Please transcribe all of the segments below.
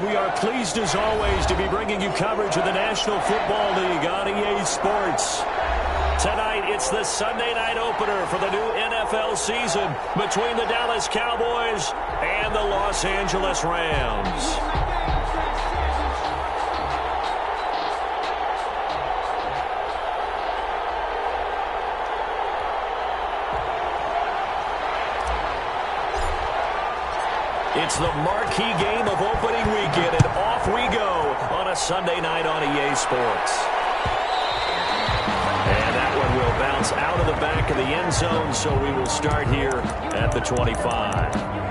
We are pleased as always to be bringing you coverage of the National Football League on EA Sports. Tonight, it's the Sunday night opener for the new NFL season between the Dallas Cowboys and the Los Angeles Rams. It's the marquee game of opening weekend, and off we go on a Sunday night on EA Sports. And that one will bounce out of the back of the end zone, so we will start here at the 25.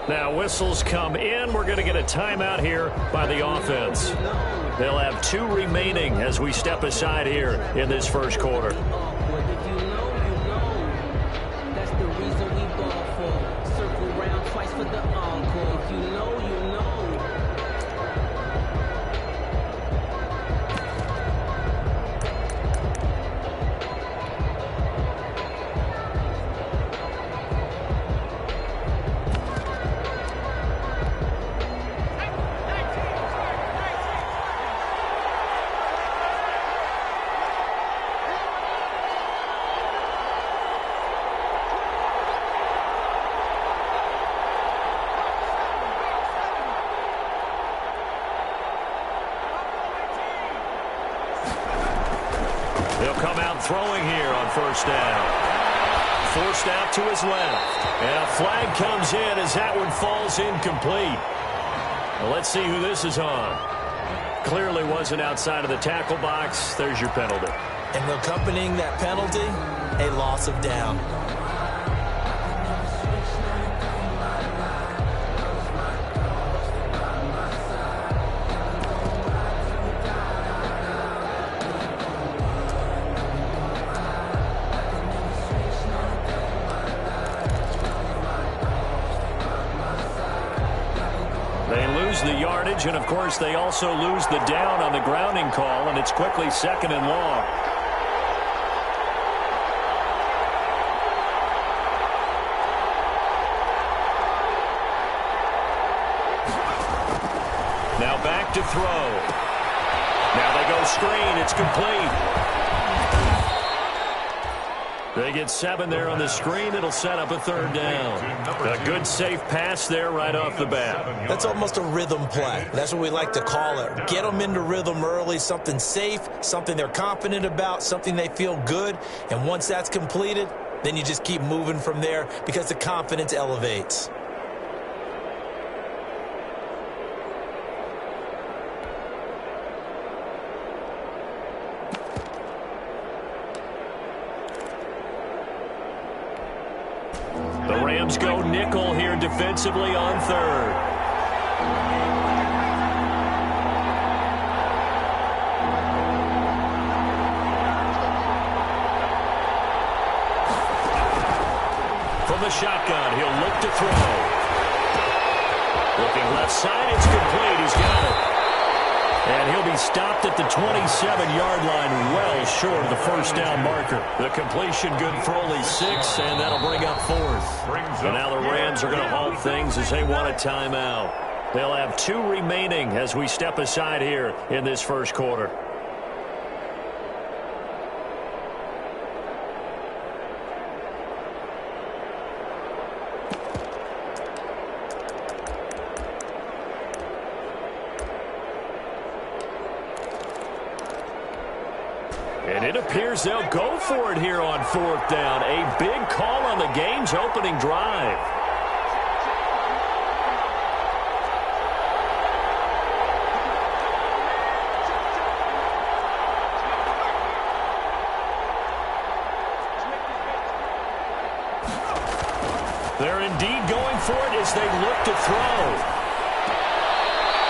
Now whistles come in. We're going to get a timeout here by the offense. They'll have 2 remaining as we step aside here in this first quarter. That's the reason we ball for. Circle round twice for the encore. If you know, you know. They'll come out throwing here on first down. Forced out to his left. And a flag comes in as that one falls incomplete. Well, let's see who this is on. Clearly wasn't outside of the tackle box. There's your penalty. And accompanying that penalty, a loss of down. The yardage, and of course they also lose the down on the grounding call, and it's quickly 2nd and long. Now back to throw. Now they go screen. It's complete. They get 7 there on the screen. It'll set up a 3rd down. A good, safe pass there right off the bat. That's almost a rhythm play. That's what we like to call it. Get them into rhythm early, something safe, something they're confident about, something they feel good. And once that's completed, then you just keep moving from there because the confidence elevates. Rams go nickel here defensively on third. From the shotgun, he'll look to throw. Looking left side, it's complete. He's got it. And he'll be stopped at the 27-yard line, well short of the first down marker. The completion good for only 6, and that'll bring up fourth. And now the Rams are going to halt things as they want a timeout. They'll have 2 remaining as we step aside here in this first quarter. And it appears they'll go for it here on fourth down. A big call on the game's opening drive. They're indeed going for it as they look to throw.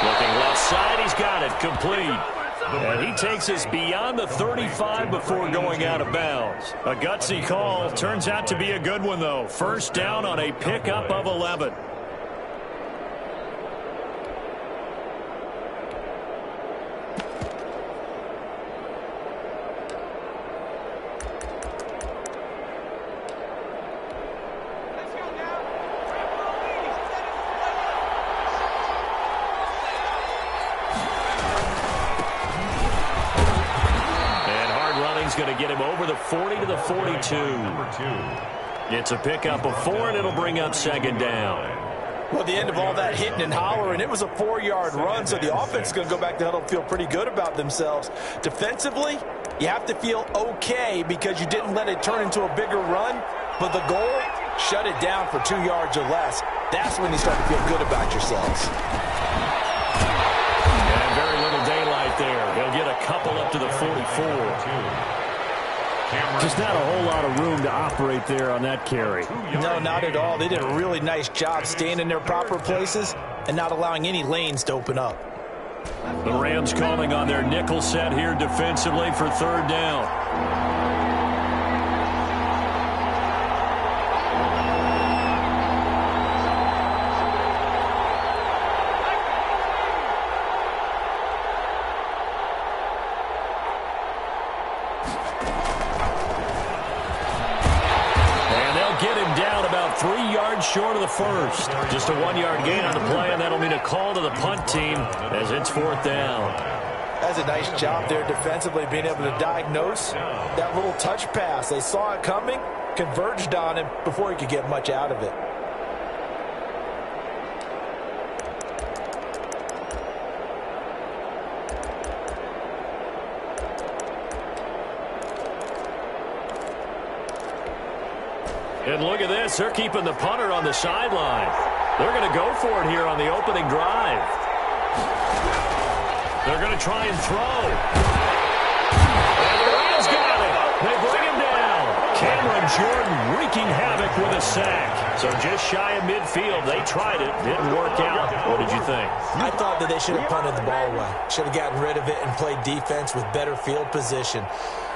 Looking left side, he's got it, complete. And he takes us beyond the 35 before going out of bounds. A gutsy call. Turns out to be a good one, though. First down on a pickup of 11. Going to get him over the 40 to the 42. It's a pickup of 4, and it'll bring up second down. Well, the end of all that hitting and hollering, it was a 4-yard run, so the offense is going to go back to huddle and feel pretty good about themselves. Defensively, you have to feel okay because you didn't let it turn into a bigger run, but the goal, shut it down for 2 yards or less. That's when you start to feel good about yourselves. And very little daylight there. They'll get a couple up to the 44. Just not a whole lot of room to operate there on that carry. No, not at all. They did a really nice job staying in their proper places and not allowing any lanes to open up. The Rams calling on their nickel set here defensively for third down. Short of the first. Just a 1-yard gain on the play, and that'll mean a call to the punt team as it's fourth down. That's a nice job there defensively, being able to diagnose that little touch pass. They saw it coming, converged on him before he could get much out of it. And look at this. They're keeping the punter on the sideline. They're going to go for it here on the opening drive. They're going to try and throw. And the Rams got it. They bring him down. Cameron Jordan wreaking havoc with a sack. So just shy of midfield. They tried it. Didn't work out. What did you think? I thought that they should have punted the ball away. Should have gotten rid of it and played defense with better field position.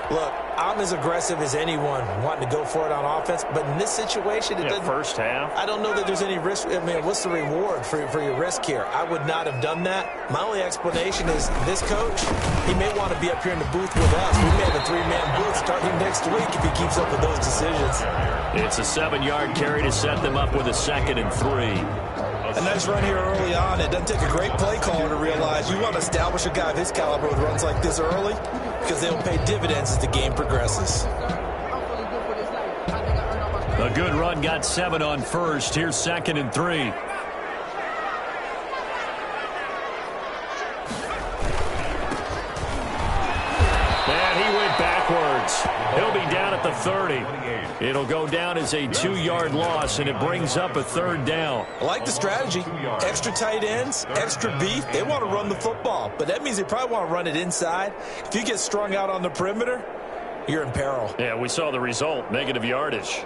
Look, I'm as aggressive as anyone wanting to go for it on offense, but in this situation, it doesn't. First half. I don't know that there's any risk. I mean, what's the reward for your risk here? I would not have done that. My only explanation is this coach, he may want to be up here in the booth with us. We may have a 3-man booth starting next week if he keeps up with those decisions. It's a 7-yard carry to set them up with a 2nd and 3. A nice run here early on. It doesn't take a great play caller to realize you want to establish a guy of his caliber with runs like this early because they'll pay dividends as the game progresses. A good run got 7 on first. Here's 2nd and 3. And he went backwards. He'll be down at the 30. It'll go down as a 2-yard loss, and it brings up a third down. I like the strategy. Extra tight ends, extra beef. They want to run the football, but that means they probably want to run it inside. If you get strung out on the perimeter, you're in peril. Yeah, we saw the result, negative yardage.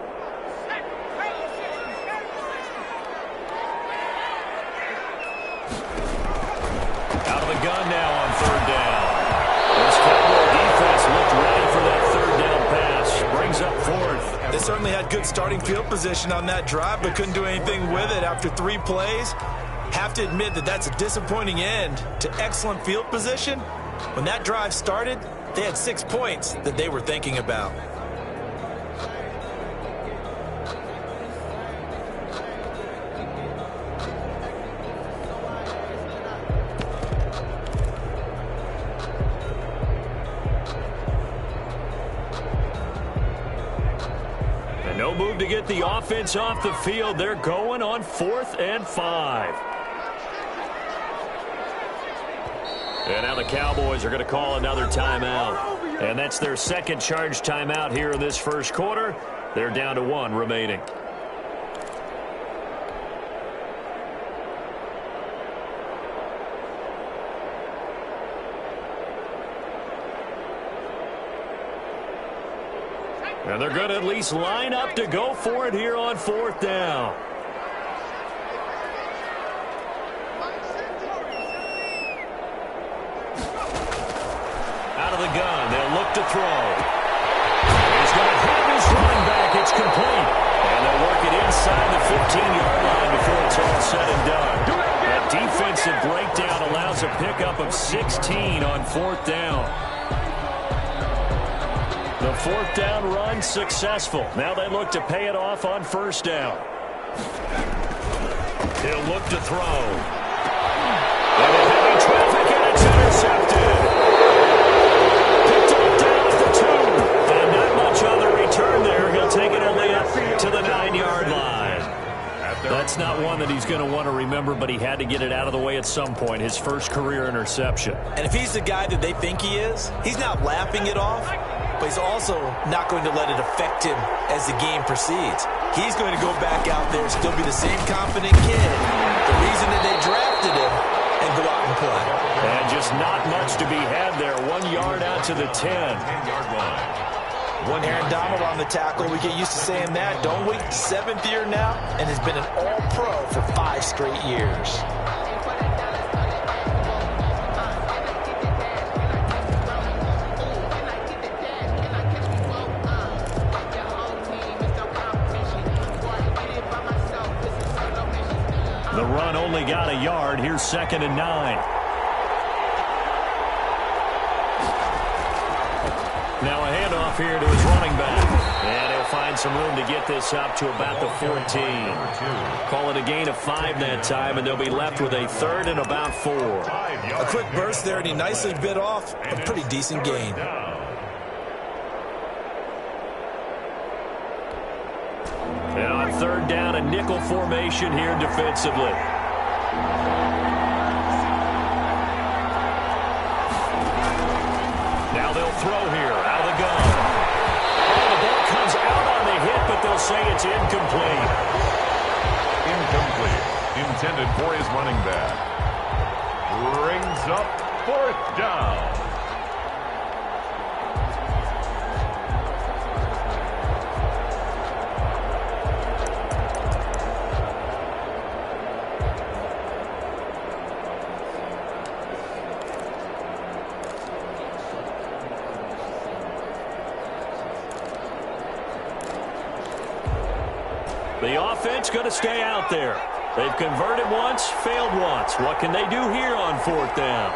certainly had good starting field position on that drive, but couldn't do anything with it after 3 plays. Have to admit that that's a disappointing end to excellent field position. When that drive started, they had 6 points that they were thinking about. No move to get the offense off the field. They're going on 4th and 5. And now the Cowboys are going to call another timeout. And that's their second charge timeout here in this first quarter. They're down to 1 remaining. And they're going to at least line up to go for it here on 4th down. Out of the gun, they'll look to throw. He's going to have his running back. It's complete. And they'll work it inside the 15-yard line before it's all said and done. That defensive breakdown allows a pickup of 16 on 4th down. The 4th down run successful. Now they look to pay it off on 1st down. He'll look to throw. And in heavy traffic, and it's intercepted. Picked up down at the 2. And not much on the return there. He'll take it only up to the 9-yard line. That's not one that he's going to want to remember, but he had to get it out of the way at some point. His first career interception. And if he's the guy that they think he is, he's not laughing it off. But he's also not going to let it affect him as the game proceeds. He's going to go back out there, still be the same confident kid, the reason that they drafted him, and go out and play. And just not much to be had there. 1 yard out to the 10. 10-yard line. Aaron Donald on the tackle. We get used to saying that, don't we? 7th year now, and has been an all-pro for 5 straight years. The run only got a yard. Here's 2nd and 9. Now a handoff here to his running back. And he'll find some room to get this up to about the 14. Call it a gain of 5 that time, and they'll be left with a 3rd and about 4. A quick burst there, and he nicely bit off a pretty decent gain. And on 3rd down, a nickel formation here defensively. Now they'll throw here out of the gun. Oh, the ball comes out on the hit, but they'll say it's incomplete. Incomplete. Intended for his running back. Brings up 4th down. The offense going to stay out there. They've converted once, failed once. What can they do here on 4th down?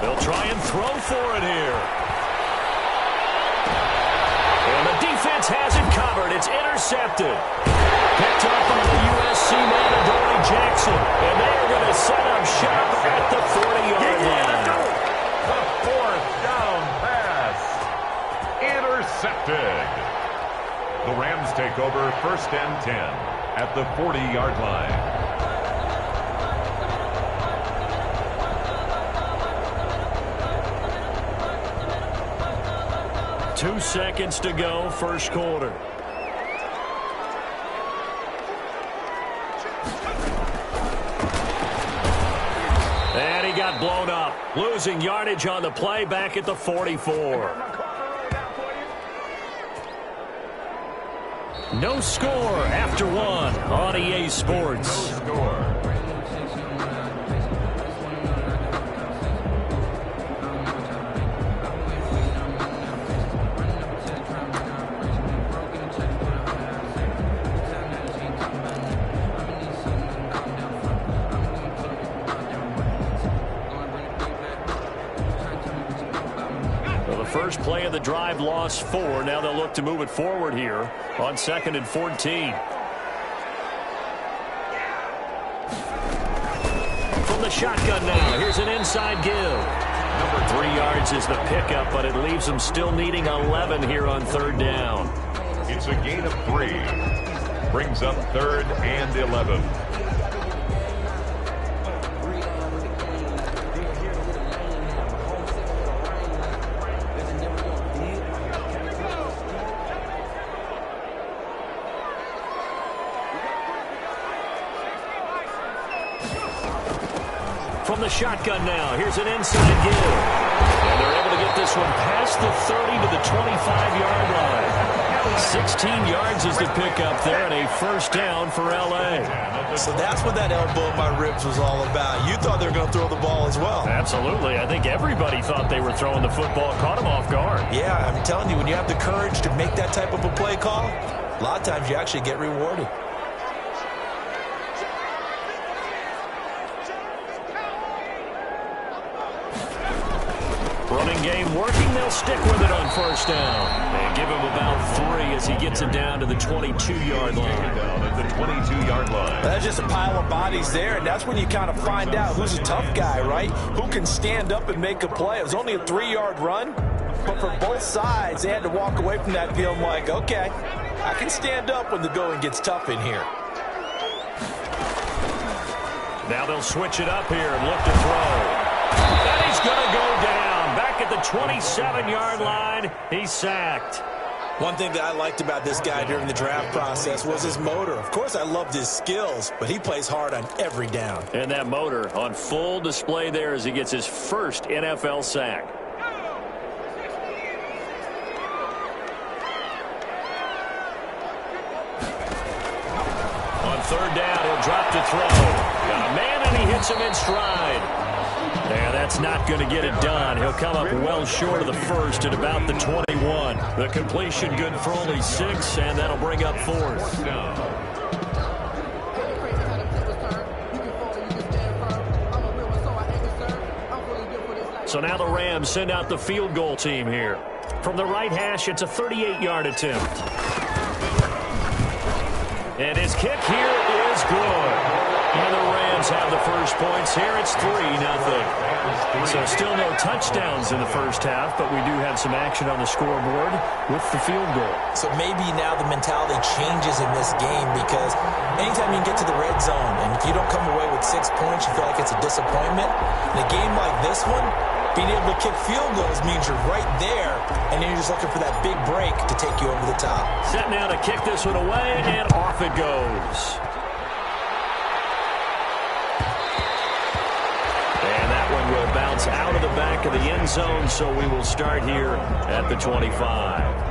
They'll try and throw for it here. And the defense has it covered. It's intercepted. Picked up by the USC man, Adoree Jackson. And they are going to set up shop at the 40-yard line. The 4th down pass. Intercepted. The Rams take over 1st and 10 at the 40-yard line. Two seconds to go, first quarter. And he got blown up, losing yardage on the play back at the 44. No score after one on EA Sports. No score. First play of the drive, lost 4. Now they'll look to move it forward here on 2nd and 14. From the shotgun now, here's an inside give. Number 3 yards is the pickup, but it leaves them still needing 11 here on 3rd down. It's a gain of 3. Brings up 3rd and 11. From the shotgun now, here's an inside give. And they're able to get this one past the 30 to the 25-yard line. 16 yards is the pickup there, and a first down for L.A. So that's what that elbow in my ribs was all about. You thought they were going to throw the ball as well. Absolutely. I think everybody thought they were throwing the football, caught him off guard. Yeah, I'm telling you, when you have the courage to make that type of a play call, a lot of times you actually get rewarded. Running game working. They'll stick with it on first down. They give him about 3 as he gets it down to the 22-yard line. Down at the 22-yard line. That's just a pile of bodies there, and that's when you kind of find out who's a tough guy, right? Who can stand up and make a play. It was only a 3-yard run, but for both sides, they had to walk away from that feeling like, okay, I can stand up when the going gets tough in here. Now they'll switch it up here and look to throw. And he's going to go down. Back at the 27-yard line, he's sacked. One thing that I liked about this guy during the draft process was his motor. Of course, I loved his skills, but he plays hard on every down. And that motor on full display there as he gets his first NFL sack. On 3rd down, he'll drop to throw. Got a man, and he hits him in stride. Yeah, that's not going to get it done. He'll come up well short of the first at about the 21. The completion good for only 6, and that'll bring up 4th. So now the Rams send out the field goal team here. From the right hash, it's a 38-yard attempt. And his kick here is good. And the Rams have the first points here. It's 3-0. So still no touchdowns in the first half, but we do have some action on the scoreboard with the field goal. So maybe now the mentality changes in this game because anytime you get to the red zone and if you don't come away with 6 points, you feel like it's a disappointment. In a game like this one, being able to kick field goals means you're right there, and then you're just looking for that big break to take you over the top. Set now to kick this one away, and off it goes. Will bounce out of the back of the end zone, so we will start here at the 25.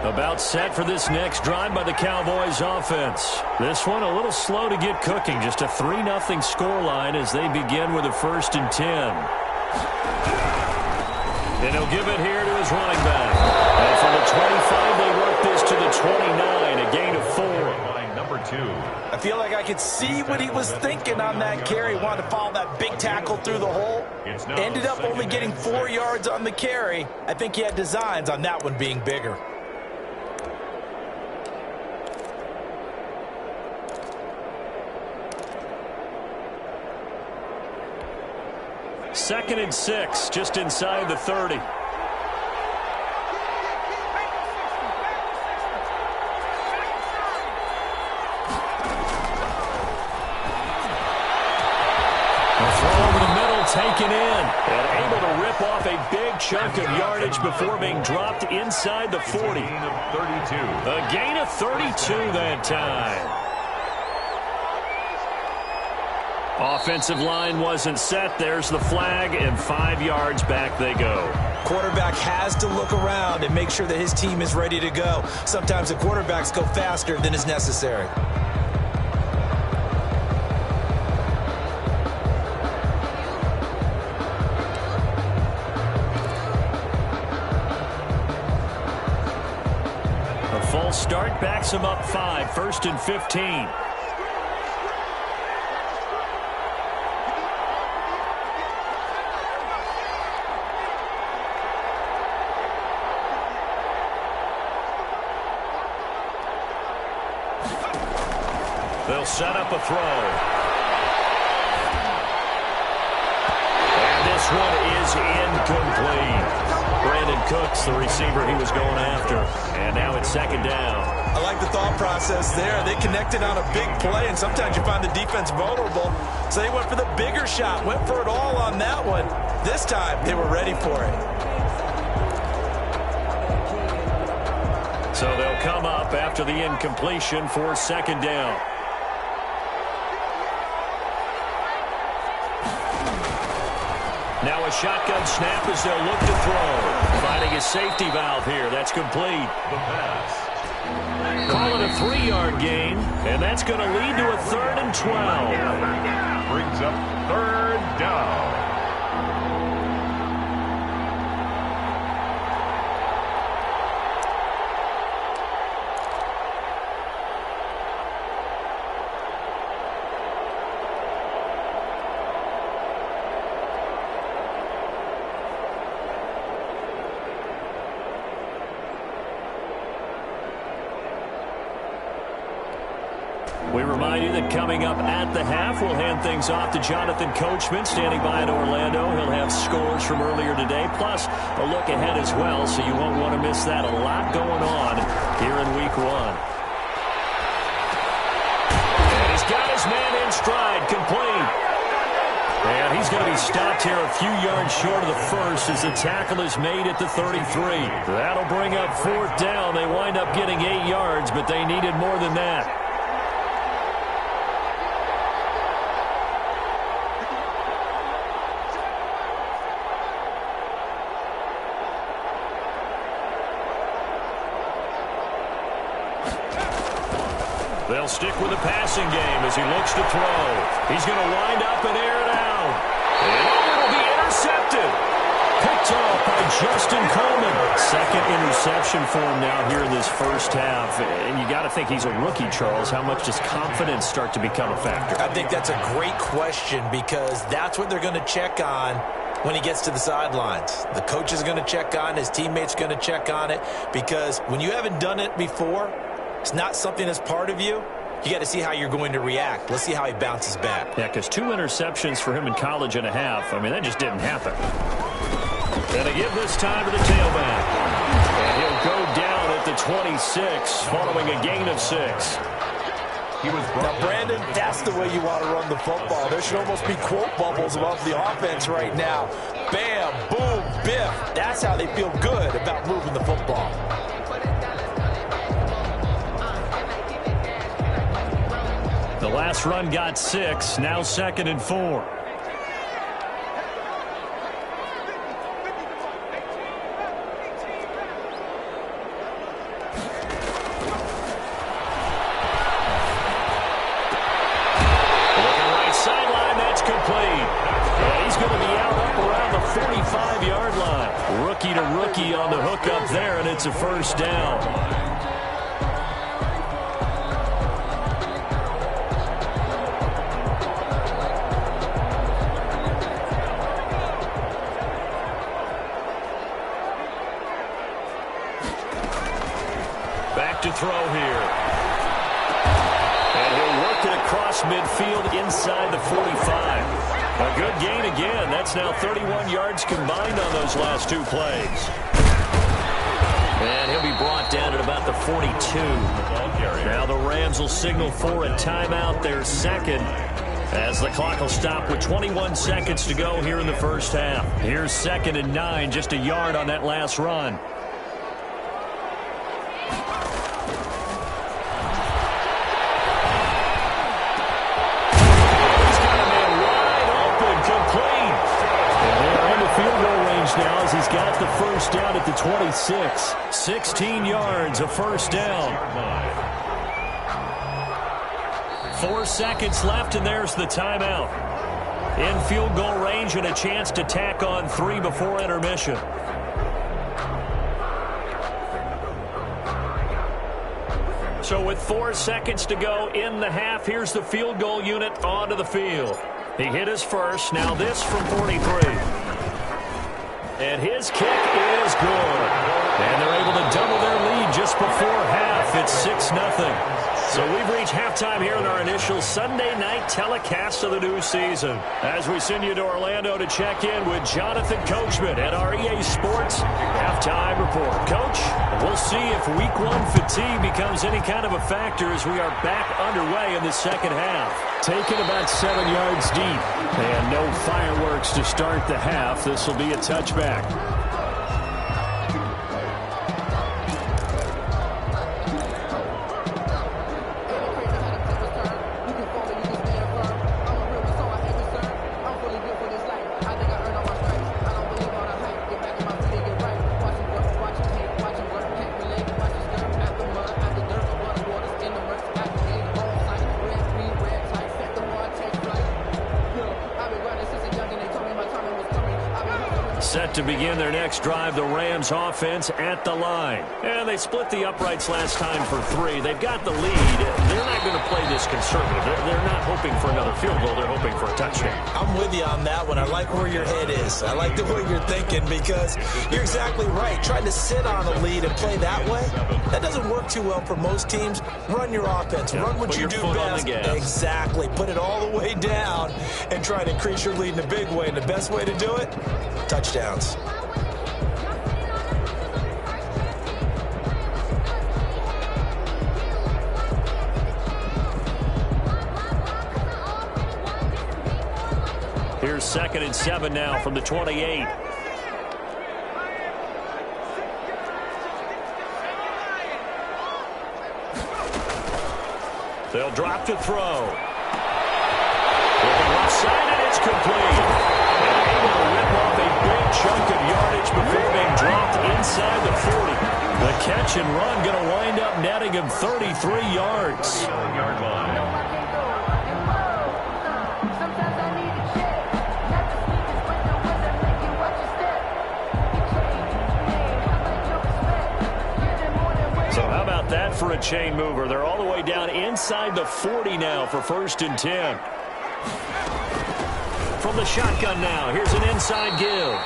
About set for this next drive by the Cowboys offense. This one a little slow to get cooking. Just a 3-0 scoreline as they begin with a 1st and 10. And he'll give it here to his running back. And from the 25, they work this to the 29, a gain of 4. Number 2. I feel like I could see what he was thinking on that carry. Wanted to follow that big tackle through the hole. Ended up only getting 4 yards on the carry. I think he had designs on that one being bigger. Second and 6, just inside the 30. taken in and able to rip off a big chunk of yardage before being dropped inside the 40. Gain of 32. A gain of 32 that time. Offensive line wasn't set. There's the flag, and 5 yards back they go. Quarterback has to look around and make sure that his team is ready to go. Sometimes the quarterbacks go faster than is necessary. A false start backs him up 5, 1st and 15. They'll set up a throw. And this one is incomplete. Brandon Cooks, the receiver he was going after. And now it's 2nd down. I like the thought process there. They connected on a big play, and sometimes you find the defense vulnerable. So they went for the bigger shot, went for it all on that one. This time, they were ready for it. So they'll come up after the incompletion for 2nd down. Now a shotgun snap as they'll look to throw. Finding a safety valve here. That's complete. The pass. Call it a 3-yard gain, and that's going to lead to a 3rd and 12. Brings up 3rd down. We remind you that coming up at the half, we'll hand things off to Jonathan Coachman, standing by in Orlando. He'll have scores from earlier today, plus a look ahead as well, so you won't want to miss that. A lot going on here in Week 1. And he's got his man in stride, complete. And he's going to be stopped here a few yards short of the first as the tackle is made at the 33. That'll bring up 4th down. They wind up getting 8 yards, but they needed more than that. They'll stick with the passing game as he looks to throw. He's going to wind up and air it out. And it'll be intercepted. Picked off by Justin Coleman. 2nd interception for him now here in this first half. And you got to think he's a rookie, Charles. How much does confidence start to become a factor? I think that's a great question because that's what they're going to check on when he gets to the sidelines. The coach is going to check on, his teammates going to check on it, because when you haven't done it before, it's not something that's part of you. You got to see how you're going to react. Let's see how he bounces back. Yeah, because 2 interceptions for him in college and a half. I mean, that just didn't happen. And they give this time to the tailback. And he'll go down at the 26 following a gain of 6. Now, Brandon, that's the way you want to run the football. There should almost be quote bubbles above the offense right now. Bam, boom, biff. That's how they feel good about moving the football. The last run got 6, now 2nd and 4. Looking right sideline, that's complete. And he's going to be out up around the 45-yard line. Rookie to rookie on the hook up there, and it's a 1st down. To throw here. And he'll work it across midfield inside the 45. A good gain again. That's now 31 yards combined on those last 2 plays. And he'll be brought down at about the 42. Now the Rams will signal for a timeout, their 2nd, As the clock will stop with 21 seconds to go here in the first half. Here's 2nd and 9, just a yard on that last run. He's got a man wide open, complete. And they're in the field goal range now as he's got the first down at the 26. 16 yards, a first down. 4 seconds left, and there's the timeout. In field goal range and a chance to tack on 3 before intermission. So with 4 seconds to go in the half, here's the field goal unit onto the field. He hit his first, now this from 43. And his kick is good. And they're able to double their lead just before half. It's 6-0. So we've reached halftime here in our initial Sunday night telecast of the new season. As we send you to Orlando to check in with Jonathan Coachman at our EA Sports Halftime Report. Coach, we'll see if Week 1 fatigue becomes any kind of a factor as we are back underway in the second half. Taken about 7 yards deep. And no fireworks to start the half. This will be a touchback. Set to begin their next drive, the Rams offense at the line. And they split the uprights last time for 3. They've got the lead. They're not going to play this conservative. They're not hoping for another field goal. They're hoping for a touchdown. I'm with you on that one. I like where your head is. I like the way you're thinking because you're exactly right. Trying to sit on a lead and play that way, that doesn't work too well for most teams. Run your offense. Run what you do best. Exactly. Put it all the way down and try to increase your lead in a big way. And the best way to do it, touchdowns. Here's 2nd and 7 now from the 28. They'll drop to throw. Looking left side, and it's complete. And able to rip off a big chunk of yardage before being dropped inside the 40. The catch and run going to wind up netting him 33 yards. So how about that for a chain mover? They're all the way down inside the 40 now for 1st and 10. From the shotgun now, here's an inside give.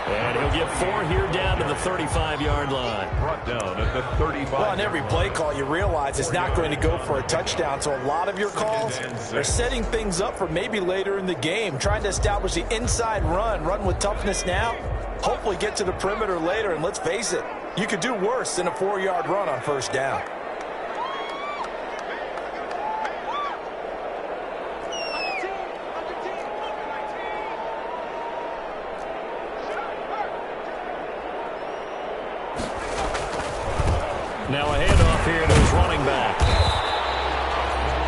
And he'll get 4 here down to the 35-yard line. Brought down at the 35. Well, on every play call, you realize it's not going to go for a touchdown. So a lot of your calls are setting things up for maybe later in the game, trying to establish the inside run with toughness now, hopefully get to the perimeter later. And let's face it, you could do worse than a 4-yard run on 1st down. Now a handoff here to his running back.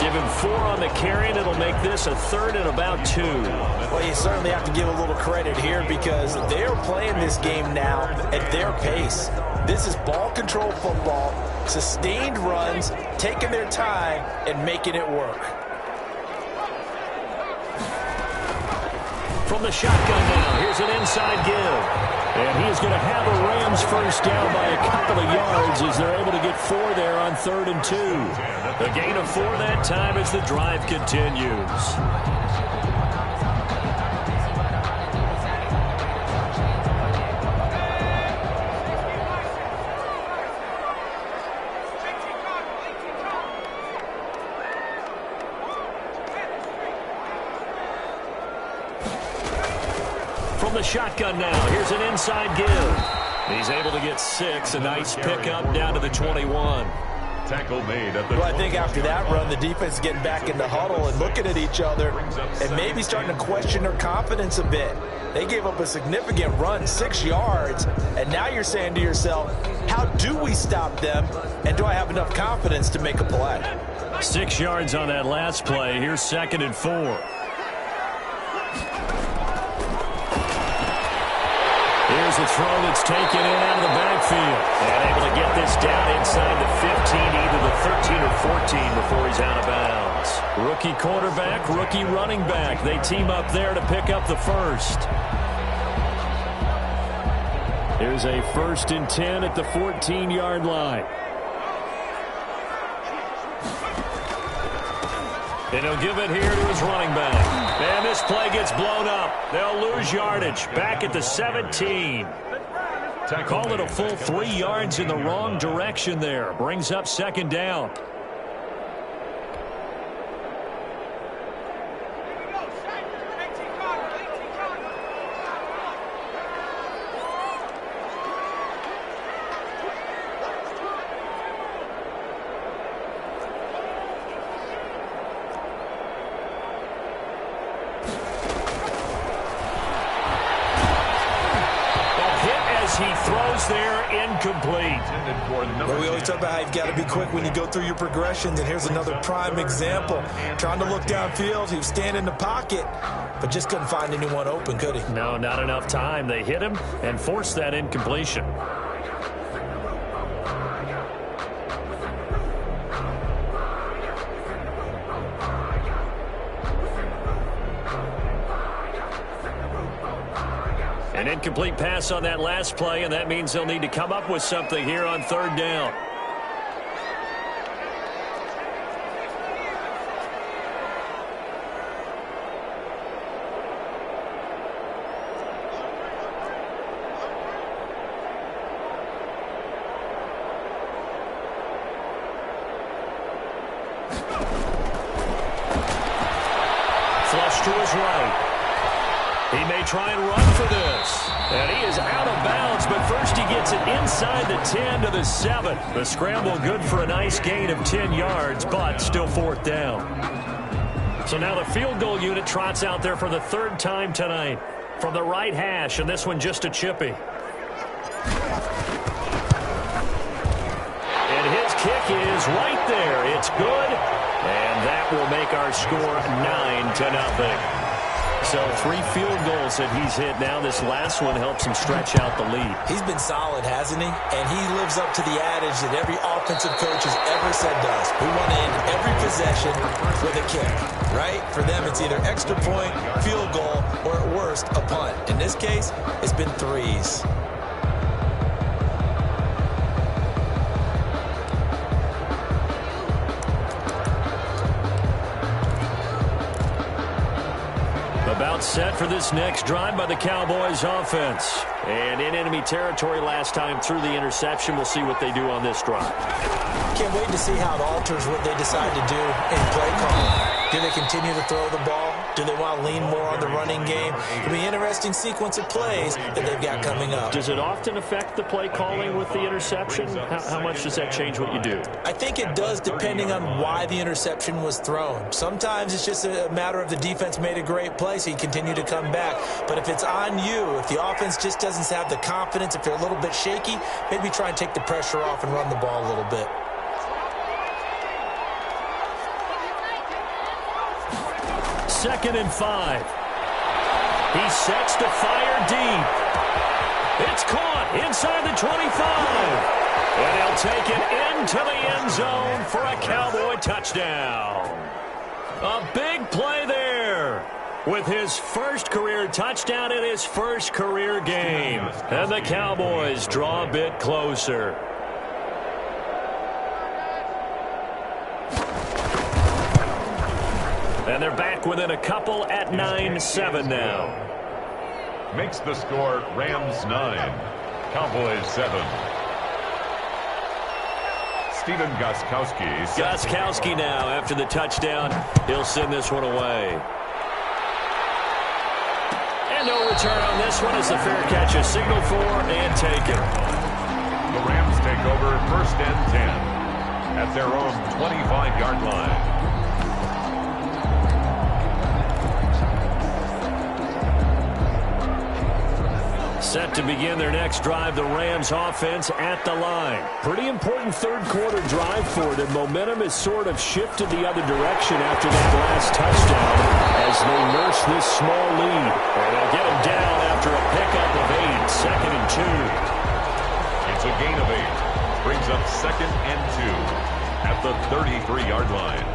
Give him 4 on the carry, and it'll make this a 3rd and about 2. Well, you certainly have to give a little credit here because they're playing this game now at their pace. This is ball control football, sustained runs, taking their time and making it work. From the shotgun now, here's an inside give. And he's going to have a Rams first down by a couple of yards as they're able to get 4 there on 3rd and 2. The gain of 4 that time as the drive continues. From the shotgun now, here's an inside give. He's able to get 6, a nice pickup down to the 21. Tackle made at the Well, I think after that run, the defense is getting back in the huddle and looking at each other and maybe starting to question their confidence a bit. They gave up a significant run, 6 yards, and now you're saying to yourself, how do we stop them, and do I have enough confidence to make a play? 6 yards on that last play. Here's 2nd and 4. Here's a throw that's taken in out of the backfield. And able to get this down inside the 15, either the 13 or 14 before he's out of bounds. Rookie quarterback, rookie running back. They team up there to pick up the first. Here's a 1st and 10 at the 14-yard line. And he'll give it here to his running back. And this play gets blown up. They'll lose yardage. Back at the 17. Call it a full 3 yards in the wrong direction there. Brings up 2nd down. He throws there, incomplete. But we always talk about how you've got to be quick when you go through your progressions, and here's another prime example. Trying to look downfield, he was standing in the pocket, but just couldn't find anyone open, could he? No, not enough time. They hit him and forced that incompletion. An incomplete pass on that last play, and that means they'll need to come up with something here on 3rd down. Flush to his right. He may try and run for this. And he is out of bounds, but first he gets it inside the 10 to the 7. The scramble good for a nice gain of 10 yards, but still 4th down. So now the field goal unit trots out there for the 3rd time tonight from the right hash, and this one just a chippy. And his kick is right there. It's good, and that will make our score 9-0. So 3 field goals that he's hit now. This last one helps him stretch out the lead. He's been solid, hasn't he? And he lives up to the adage that every offensive coach has ever said to us. We want to end every possession with a kick, right? For them, it's either extra point, field goal, or at worst, a punt. In this case, it's been 3s. About set for this next drive by the Cowboys offense. And in enemy territory last time through the interception. We'll see what they do on this drive. Can't wait to see how it alters what they decide to do in play calling. Do they continue to throw the ball? Do they want to lean more on the running game? It'll be an interesting sequence of plays that they've got coming up. Does it often affect the play calling with the interception? How much does that change what you do? I think it does, depending on why the interception was thrown. Sometimes it's just a matter of the defense made a great play, so you continue to come back. But if it's on you, if the offense just doesn't have the confidence, if they're a little bit shaky, maybe try and take the pressure off and run the ball a little bit. Second and 5. He sets to fire deep. It's caught inside the 25. And he'll take it into the end zone for a Cowboy touchdown. A big play there with his first career touchdown in his first career game. And the Cowboys draw a bit closer. And they're back within a couple at 9-7 now. Makes the score Rams 9, Cowboys 7. Steven Gostkowski. Gostkowski now after the touchdown. He'll send this one away. And no return on this one as the fair catch is signaled for and taken. The Rams take over 1st and 10. at their own 25-yard line. Set to begin their next drive, the Rams offense at the line. Pretty important third-quarter drive for them. Momentum has sort of shifted the other direction after that last touchdown as they nurse this small lead. And they'll get them down after a pickup of 8, 2nd and 2. It's a gain of 8. Brings up 2nd and 2 at the 33-yard line.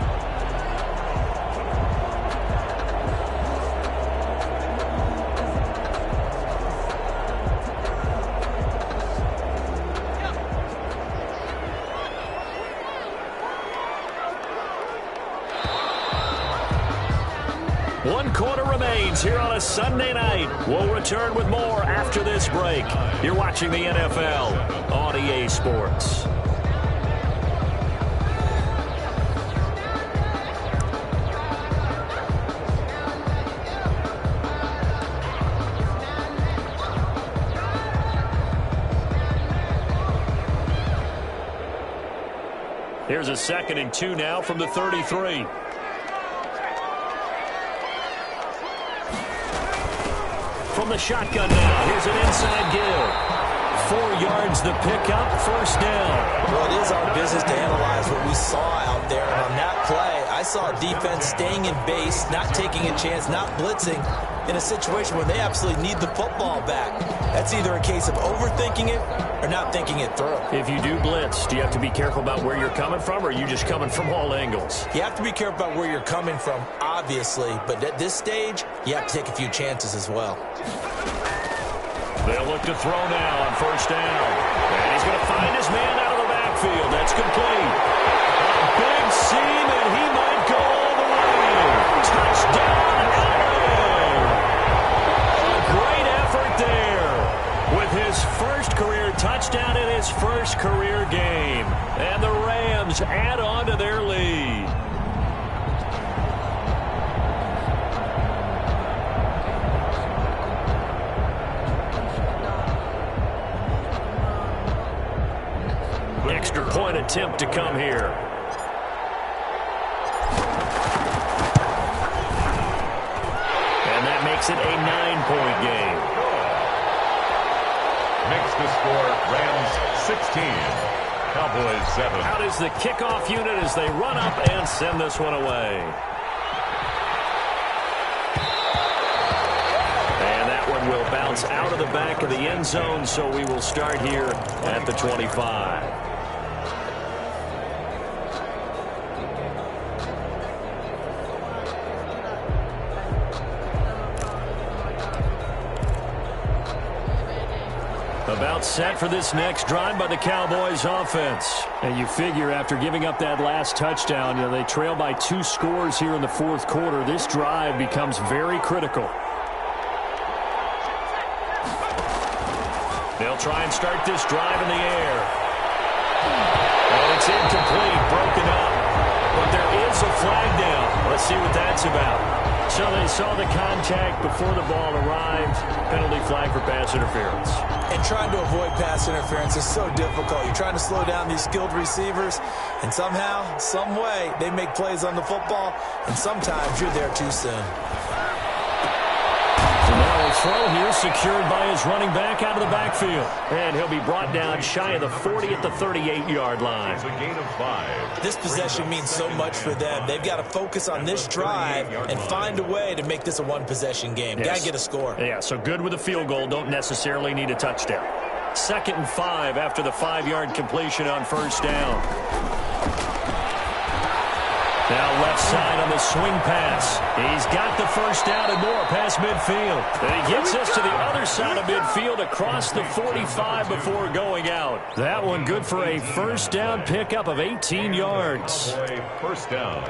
One quarter remains here on a Sunday night. We'll return with more after this break. You're watching the NFL on EA Sports. Here's a 2nd and 2 now from the 33. From the shotgun now, here's an inside give. 4 yards the pickup, 1st down. Well, it is our business to analyze what we saw out there. And on that play, I saw a defense staying in base, not taking a chance, not blitzing in a situation where they absolutely need the football back. That's either a case of overthinking it or not thinking it through. If you do blitz, do you have to be careful about where you're coming from, or are you just coming from all angles? You have to be careful about where you're coming from, obviously. But at this stage, you have to take a few chances as well. They'll look to throw now on 1st down. And he's going to find his man out of the backfield. That's complete. A big seam, and he might go all the way. Touchdown, LA! A great effort there with his first career touchdown in his first career game. And the Rams add on to their lead. Extra point attempt to come here. And that makes it a 9-point game. Makes the score Rams 16, Cowboys 7. Out is the kickoff unit as they run up and send this one away. And that one will bounce out of the back of the end zone, so we will start here at the 25. About set for this next drive by the Cowboys offense. And you figure after giving up that last touchdown, they trail by 2 scores here in the 4th quarter. This drive becomes very critical. They'll try and start this drive in the air. And it's incomplete, broken up. But there is a flag down. Let's see what that's about. So they saw the contact before the ball arrived. Penalty flag for pass interference. And trying to avoid pass interference is so difficult. You're trying to slow down these skilled receivers, and somehow, some way, they make plays on the football, and sometimes you're there too soon. So now a throw here secured by his running back out of the backfield. And he'll be brought down shy of the 40 at the 38-yard line. It's a gain of 5. This possession means so much for them. They've got to focus on this drive and find a way to make this a one-possession game. Yes. Got to get a score. Yeah, so good with a field goal. Don't necessarily need a touchdown. 2nd and 5 after the 5-yard completion on 1st down. Now left side on the swing pass. He's got the 1st down and more past midfield. And he gets us to the other side of midfield across the 45 before going out. That one good for a 1st down pickup of 18 yards. 1st down.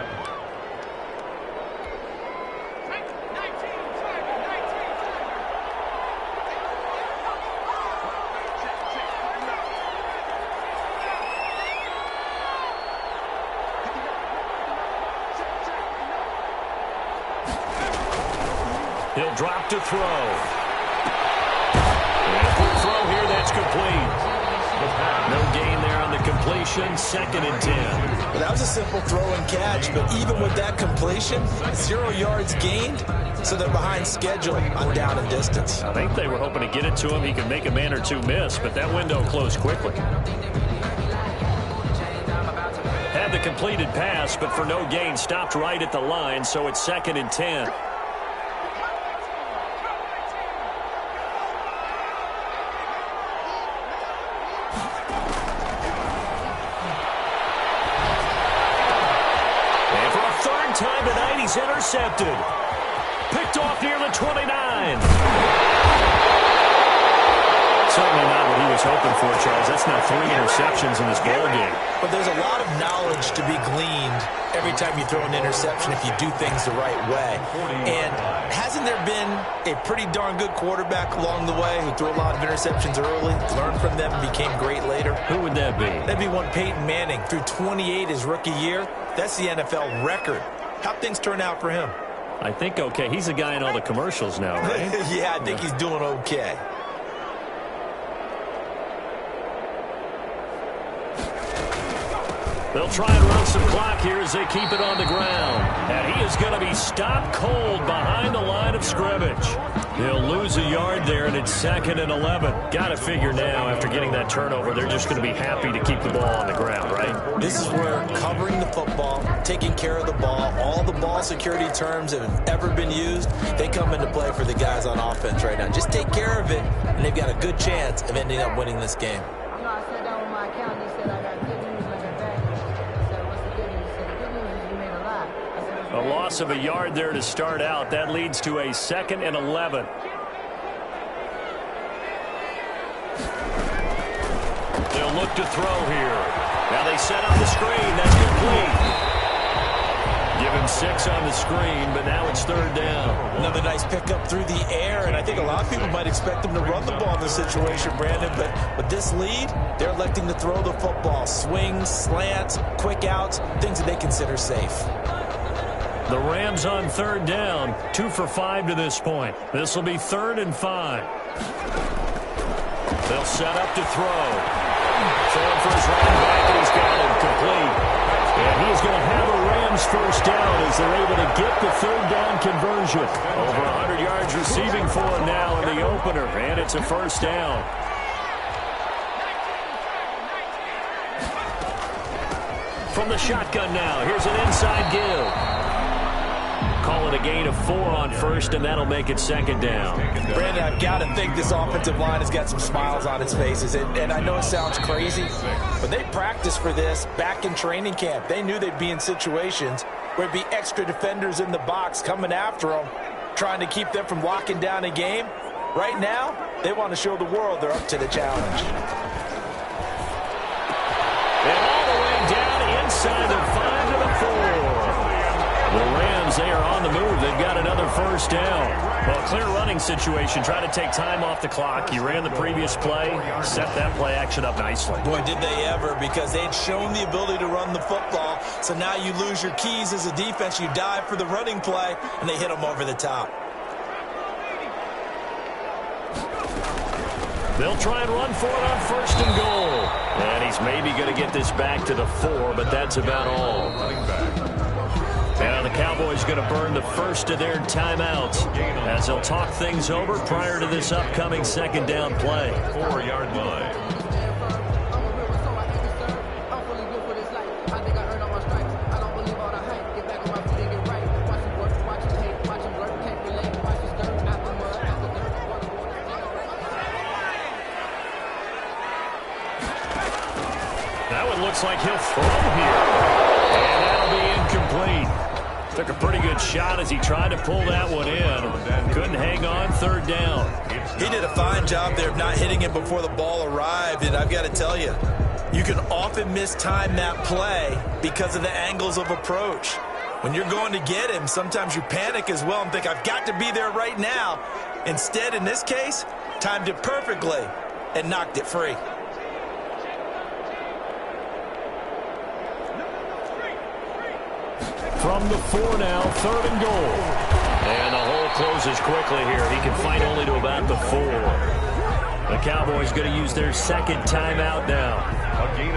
He'll drop to throw. And a quick throw here, that's complete. No gain there on the completion. completion, 2nd and 10. Well, that was a simple throw and catch, but even with that completion, 0 yards gained, so they're behind schedule on down and distance. I think they were hoping to get it to him. He could make a man or two miss, but that window closed quickly. Had the completed pass, but for no gain, stopped right at the line, so it's 2nd and 10. Time tonight, he's intercepted. Picked off near the 29. Certainly not what he was hoping for, Charles. That's now 3 interceptions in this ball game. But there's a lot of knowledge to be gleaned every time you throw an interception if you do things the right way. And hasn't there been a pretty darn good quarterback along the way who threw a lot of interceptions early, learned from them, and became great later? Who would that be? That'd be one Peyton Manning. Threw 28 his rookie year. That's the NFL record. How'd things turn out for him? I think okay. He's a guy in all the commercials now, right? Yeah, I think he's doing okay. They'll try and run some clock here as they keep it on the ground. And he is going to be stopped cold behind the line of scrimmage. They'll lose a yard there, and it's 2nd and 11. Got to figure now, after getting that turnover, they're just going to be happy to keep the ball on the ground, right? This is where covering the football, taking care of the ball, all the ball security terms that have ever been used, they come into play for the guys on offense right now. Just take care of it, and they've got a good chance of ending up winning this game. You know, I sat down with my accountant. He said I got good news and I got bad news. I said, what's the good news? He said, the good news is you made a lot. I said, A loss of a yard there to start out. That leads to a 2nd and 11. They'll look to throw here. Now they set up the screen. That's complete. Give him 6 on the screen, but now it's 3rd down. Another nice pickup through the air, and I think a lot of people might expect them to run the ball in this situation, Brandon, but with this lead, they're electing to throw the football. Swings, slants, quick outs, things that they consider safe. The Rams on 3rd down, 2 for 5 to this point. This will be 3rd and 5. They'll set up to throw. Throwing for his running back, and he's got him complete. And he's going to have a Rams first down as they're able to get the 3rd down conversion. Over 100 yards receiving for him now in the opener, and it's a first down. From the shotgun now, here's an inside give. Call it a gain of 4 on 1st, and that'll make it 2nd down. Brandon, I've got to think this offensive line has got some smiles on its faces. And I know it sounds crazy, but they practiced for this back in training camp. They knew they'd be in situations where it'd be extra defenders in the box coming after them, trying to keep them from locking down a game. Right now, they want to show the world they're up to the challenge. And all the way down inside the 5 to the 4. The Rams, they are on the move. They've got another first down. Well, clear running situation. Try to take time off the clock. You ran the previous play, set that play action up nicely. Boy, did they ever, because they'd shown the ability to run the football. So now you lose your keys as a defense. You dive for the running play, and they hit them over the top. They'll try and run for it on 1st and goal. And he's maybe going to get this back to the 4, but that's about all. And the Cowboys going to burn the first of their timeouts as they'll talk things over prior to this upcoming 2nd down play. 4-yard line. That one looks like he'll throw here. And that'll be incomplete. Took a pretty good shot as he tried to pull that one in. Couldn't hang on 3rd down. He did a fine job there of not hitting him before the ball arrived, and I've got to tell you, you can often mistime that play because of the angles of approach. When you're going to get him, sometimes you panic as well and think, I've got to be there right now. Instead, in this case, timed it perfectly and knocked it free. From the 4 now, 3rd and goal. And the hole closes quickly here. He can fight only to about the 4. The Cowboys going to use their second timeout now,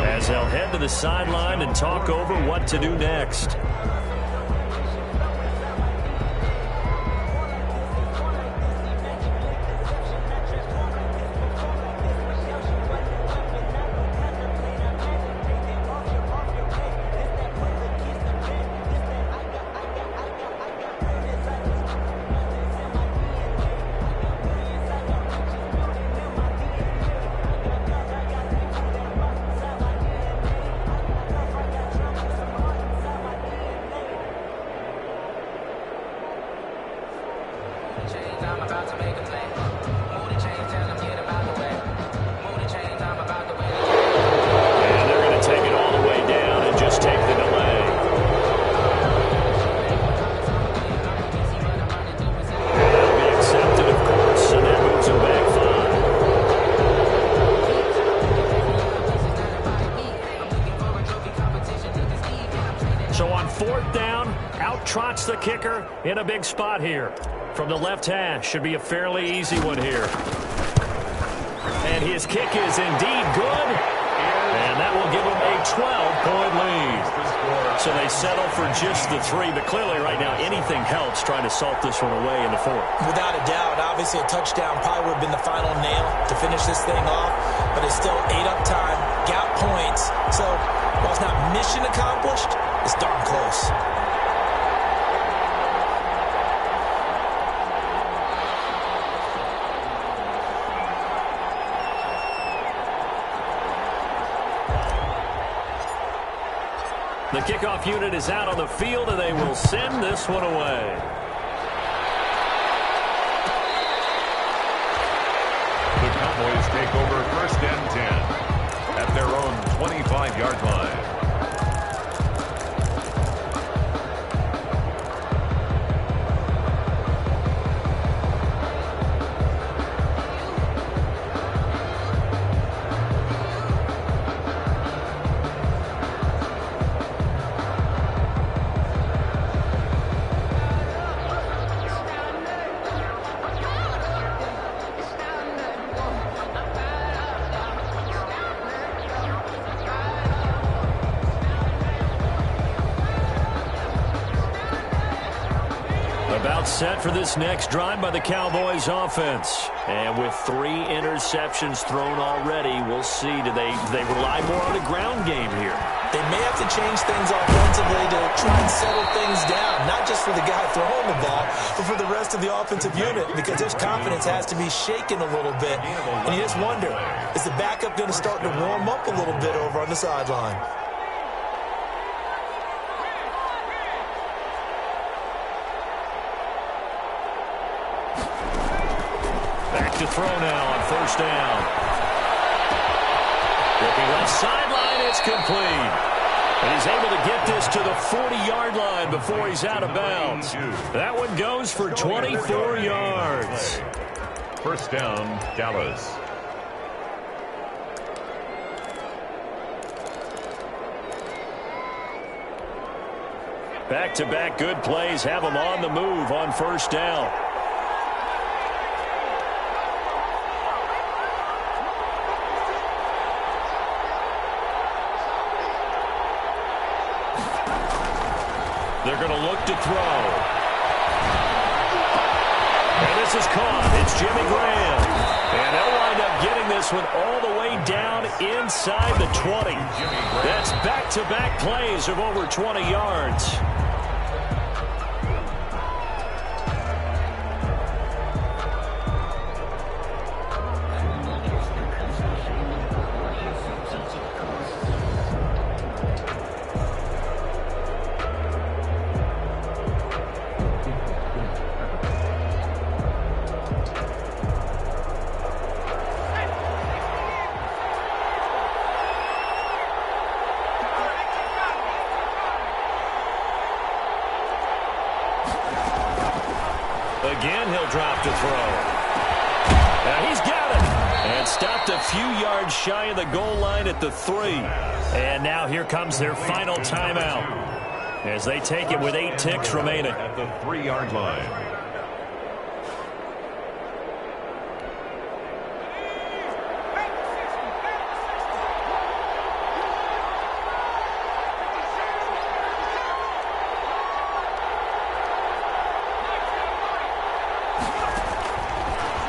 as they'll head to the sideline and talk over what to do next. Trots the kicker in a big spot here. From the left hash, should be a fairly easy one here. And his kick is indeed good. And that will give him a 12-point lead. So they settle for just the 3. But clearly right now anything helps trying to salt this one away in the 4th. Without a doubt, obviously a touchdown probably would have been the final nail to finish this thing off. But it's still 8 up time, got points. So while it's not mission accomplished, it's darn close. The kickoff unit is out on the field, and they will send this one away. The Cowboys take over 1st and 10 at their own 25-yard line. Set for this next drive by the Cowboys offense. And with 3 interceptions thrown already, we'll see. Do they rely more on the ground game here? They may have to change things offensively to try and settle things down, not just for the guy throwing the ball, but for the rest of the offensive unit, because his confidence has to be shaken a little bit. And you just wonder, is the backup going to start to warm up a little bit over on the sideline? To throw now on 1st down. Looking left sideline, it's complete. And he's able to get this to the 40-yard line before he's out of bounds. That one goes for 24 yards. 1st down, Dallas. Back-to-back good plays have him on the move on 1st down. They're going to look to throw. And this is caught. It's Jimmy Graham. And they'll wind up getting this one all the way down inside the 20. That's back-to-back plays of over 20 yards. Again, he'll drop to throw. Now he's got it. And stopped a few yards shy of the goal line at the 3. And now here comes their final timeout as they take it with 8 ticks remaining. At the 3-yard line.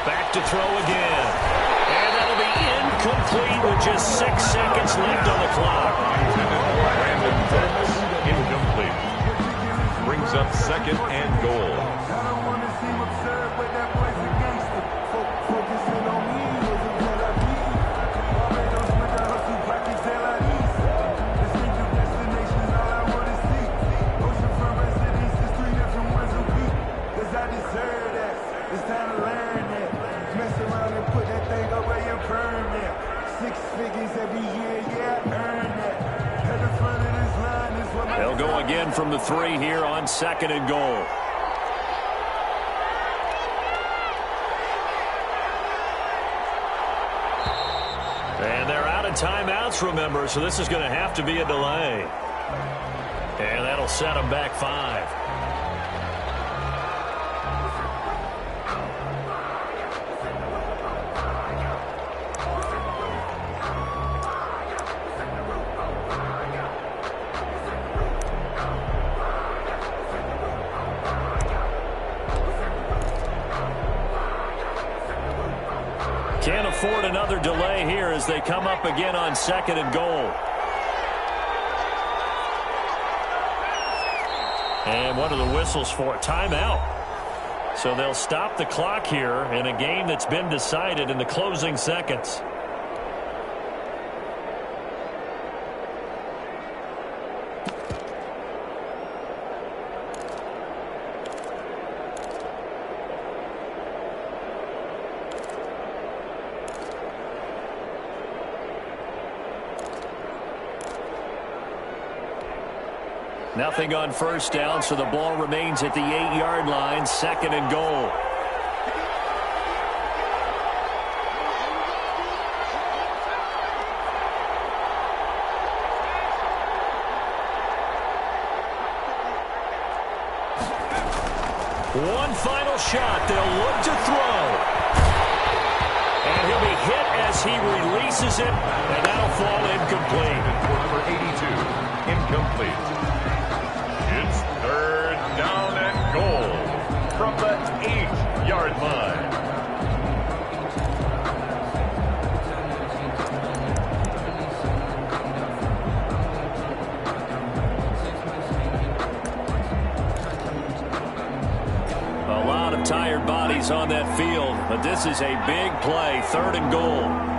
Back to throw again. And that'll be incomplete with just 6 seconds left on the clock. Brandon Brooks, incomplete. Brings up 2nd and goal. They'll go again from the 3 here on 2nd and goal. And they're out of timeouts, remember, so this is going to have to be a delay. And that'll set them back 5. Can't afford another delay here as they come up again on 2nd and goal. And what are the whistles for? Timeout. So they'll stop the clock here in a game that's been decided in the closing seconds. Nothing on 1st down, so the ball remains at the 8-yard line, 2nd and goal. One final shot. They'll look to throw. And he'll be hit as he releases it, and that'll fall incomplete. For number 82, incomplete. It's 3rd down and goal from the 8-yard line. A lot of tired bodies on that field, but this is a big play, 3rd and goal.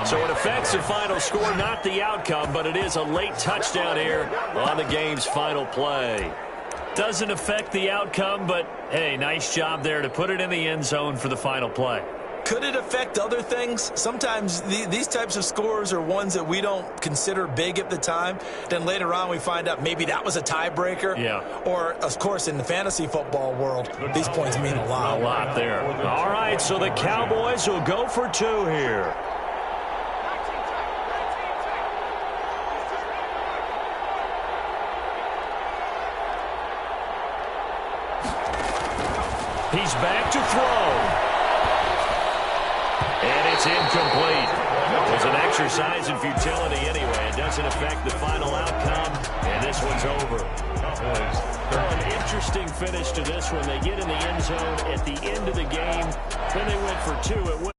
So it affects the final score, not the outcome, but it is a late touchdown here on the game's final play. Doesn't affect the outcome, but, hey, nice job there to put it in the end zone for the final play. Could it affect other things? Sometimes these types of scores are ones that we don't consider big at the time. Then later on we find out maybe that was a tiebreaker. Yeah. Or, of course, in the fantasy football world, these points mean a lot. A lot there. All right, so the Cowboys will go for 2 here. He's back to throw. And it's incomplete. It was an exercise in futility anyway. It doesn't affect the final outcome, and this one's over. An interesting finish to this one. They get in the end zone at the end of the game. Then they went for 2.